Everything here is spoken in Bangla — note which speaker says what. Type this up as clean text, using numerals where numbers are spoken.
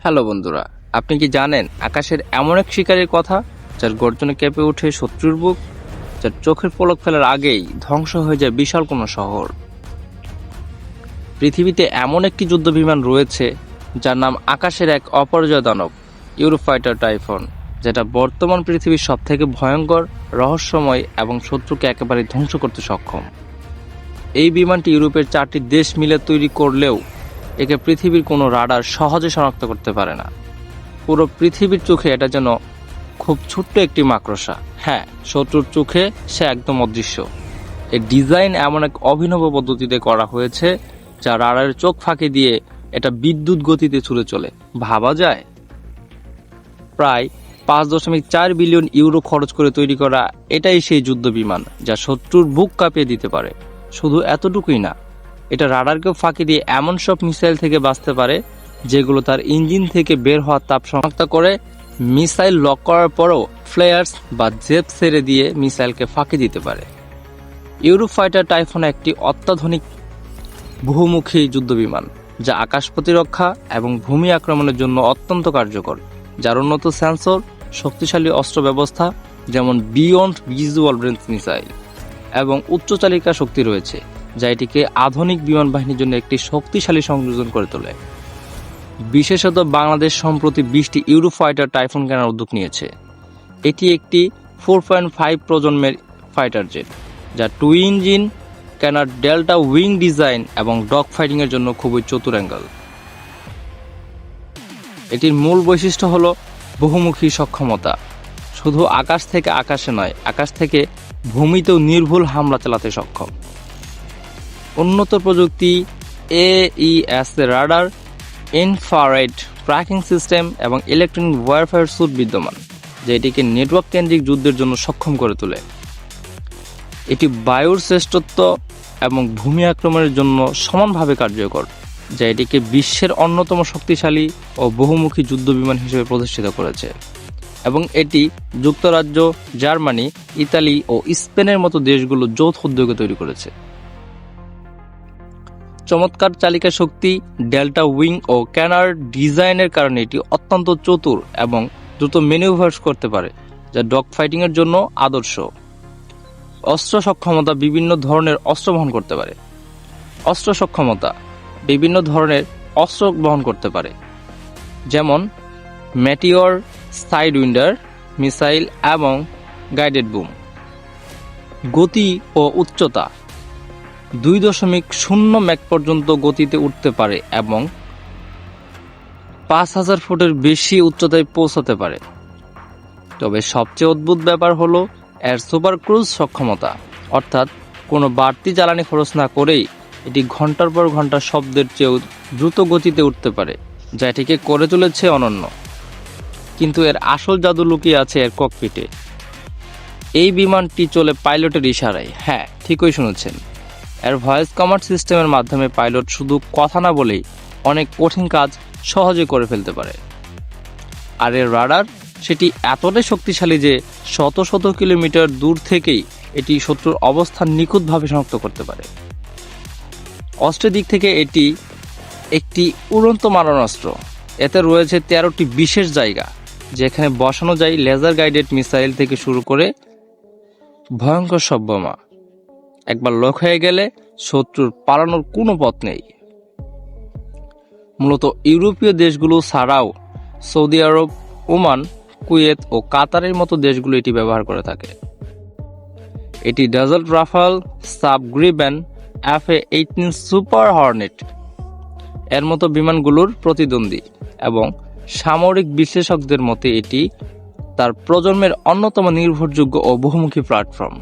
Speaker 1: হ্যালো বন্ধুরা, আপনি কি জানেন আকাশের এমন এক শিকারীর কথা যার গর্জনে কেঁপে ওঠে শত্রুর বুক, যার চোখের পলক ফেলার আগেই ধ্বংস হয়ে যায় বিশাল কোনো শহর। পৃথিবীতে এমন একটি যুদ্ধ বিমান রয়েছে যার নাম আকাশের এক অপরাজয় দানব, ইউরোফাইটার টাইফন, যেটা বর্তমান পৃথিবীর সবথেকে ভয়ঙ্কর, রহস্যময় এবং শত্রুকে একেবারে ধ্বংস করতে সক্ষম। এই বিমানটি ইউরোপের 4টি দেশ মিলে তৈরি করলেও একে পৃথিবীর কোনো রাডার সহজে শনাক্ত করতে পারে না। পুরো পৃথিবীর চোখে এটা যেন খুব ছোট্ট একটি মাকড়সা। হ্যাঁ, শত্রুর চোখে সে একদম অদৃশ্য। এর ডিজাইন এমন এক অভিনব পদ্ধতিতে করা হয়েছে যা রাডারের চোখ ফাঁকি দিয়ে এটা বিদ্যুৎ গতিতে ছুটে চলে। ভাবা যায়, প্রায় 5.4 বিলিয়ন ইউরো খরচ করে তৈরি করা এটাই সেই যুদ্ধ বিমান যা শত্রুর বুক কাঁপিয়ে দিতে পারে। শুধু এতটুকুই না, এটা রাডারকেও ফাঁকি দিয়ে এমন সব মিসাইল থেকে বাঁচতে পারে যেগুলো তার ইঞ্জিন থেকে বের হওয়া তাপ শনাক্ত করে মিসাইল লক করার পরও ফ্লেয়ার্স বা জেপ ছেড়ে দিয়ে মিসাইলকে ফাঁকি দিতে পারে। ইউরোফাইটার টাইফন একটি অত্যাধুনিক বহুমুখী যুদ্ধবিমান যা আকাশ প্রতিরক্ষা এবং ভূমি আক্রমণের জন্য অত্যন্ত কার্যকর, যার উন্নত সেন্সর, শক্তিশালী অস্ত্র ব্যবস্থা যেমন বিয়ন্ড ভিজুয়াল রেঞ্জ মিসাইল এবং উচ্চ চালিকা শক্তি রয়েছে, যা এটিকে আধুনিক বিমান বাহিনীর জন্য একটি শক্তিশালী সংযোজন করে তোলে। বিশেষত বাংলাদেশ সম্প্রতি 20টি ইউরোফাইটার টাইফন কেনার উদ্যোগ নিয়েছে। এটি একটি 4.5 প্রজন্মের ফাইটার জেট, যা টু ইঞ্জিন, কেনার ডেল্টা উইং ডিজাইন এবং ডগ ফাইটিংয়ের জন্য খুবই চতুর অ্যাঙ্গেল। এটির মূল বৈশিষ্ট্য হল বহুমুখী সক্ষমতা। শুধু আকাশ থেকে আকাশে নয়, আকাশ থেকে ভূমিতেও নির্ভুল হামলা চালাতে সক্ষম। উন্নত প্রযুক্তি, AES radar, infrared tracking system এবং ইলেকট্রনিক ওয়ারফেয়ার স্যুট বিদ্যমান, যা এটিকে নেটওয়ার্ক কেন্দ্রিক যুদ্ধের জন্য সক্ষম করে তোলে। এটি বায়ুর শ্রেষ্ঠত্ব এবং ভূমি আক্রমণের জন্য সমানভাবে কার্যকর, যা এটিকে বিশ্বের অন্যতম শক্তিশালী ও বহুমুখী যুদ্ধ বিমান হিসেবে প্রতিষ্ঠিত করেছে। এবং এটি যুক্তরাজ্য, জার্মানি, ইতালি ও স্পেনের মতো দেশগুলো যৌথ উদ্যোগে তৈরি করেছে। চমৎকার চালিকা শক্তি, ডেল্টা উইং ও ক্যানার ডিজাইনের কারণে এটি অত্যন্ত চতুর এবং দ্রুত ম্যানিউভার্স করতে পারে, যা ডগ ফাইটিংয়ের জন্য আদর্শ। অস্ত্র সক্ষমতা, বিভিন্ন ধরনের অস্ত্র বহন করতে পারে। অস্ত্র সক্ষমতা, বিভিন্ন ধরনের অস্ত্র বহন করতে পারে, যেমন মেটিওর, সাইড উইন্ডার মিসাইল এবং গাইডেড বুম। গতি ও উচ্চতা, 2.0 ম্যাক পর্যন্ত গতিতে উঠতে পারে এবং 5000 ফুটের বেশি উচ্চতায় পৌঁছাতে পারে। তবে সবচেয়ে অদ্ভুত ব্যাপার হলো এর সুপার ক্রুজ সক্ষমতা, অর্থাৎ কোনো বাড়তি জ্বালানি খরচ না করেই এটি ঘন্টার পর ঘন্টা শব্দের চেয়েও দ্রুত গতিতে উঠতে পারে, যা এটিকে করে তুলেছে অনন্য। কিন্তু এর আসল জাদু লুকিয়ে আছে এর ককপিটে। এই বিমানটি চলে পাইলটের ইশারায়। হ্যাঁ, ঠিকই শুনেছেন। এর ভয়েস কমান্ড সিস্টেমের মাধ্যমে পাইলট শুধু কথা না বলেই অনেক কঠিন কাজ সহজে করে ফেলতে পারে। আর এর রাডার, সেটি এতটাই শক্তিশালী যে শত শত কিলোমিটার দূর থেকেই এটি শত্রুর অবস্থান নিখুঁতভাবে শনাক্ত করতে পারে। অস্ত্রের দিক থেকে এটি একটি উড়ন্ত মারণাস্ত্র। এতে রয়েছে 13টি বিশেষ জায়গা, যেখানে বসানো যায় লেজার গাইডেড মিসাইল থেকে শুরু করে ভয়ঙ্কর সব বোমা। একবার লক হয়ে গেলে শত্রুর পালানোর কোনো পথ নেই। মূলত ইউরোপীয় দেশগুলো ছাড়াও সৌদি আরব, ওমান, কুয়েত ও কাতারের মতো দেশগুলো এটি ব্যবহার করে থাকে। এটি Dassault Rafale, Saab Gripen, FA-18 Super Hornet এর মতো বিমানগুলোর প্রতিদ্বন্দ্বী এবং সামরিক বিশ্লেষকদের মতে এটি তার প্রজন্মের অন্যতম নির্ভরযোগ্য ও বহুমুখী প্ল্যাটফর্ম।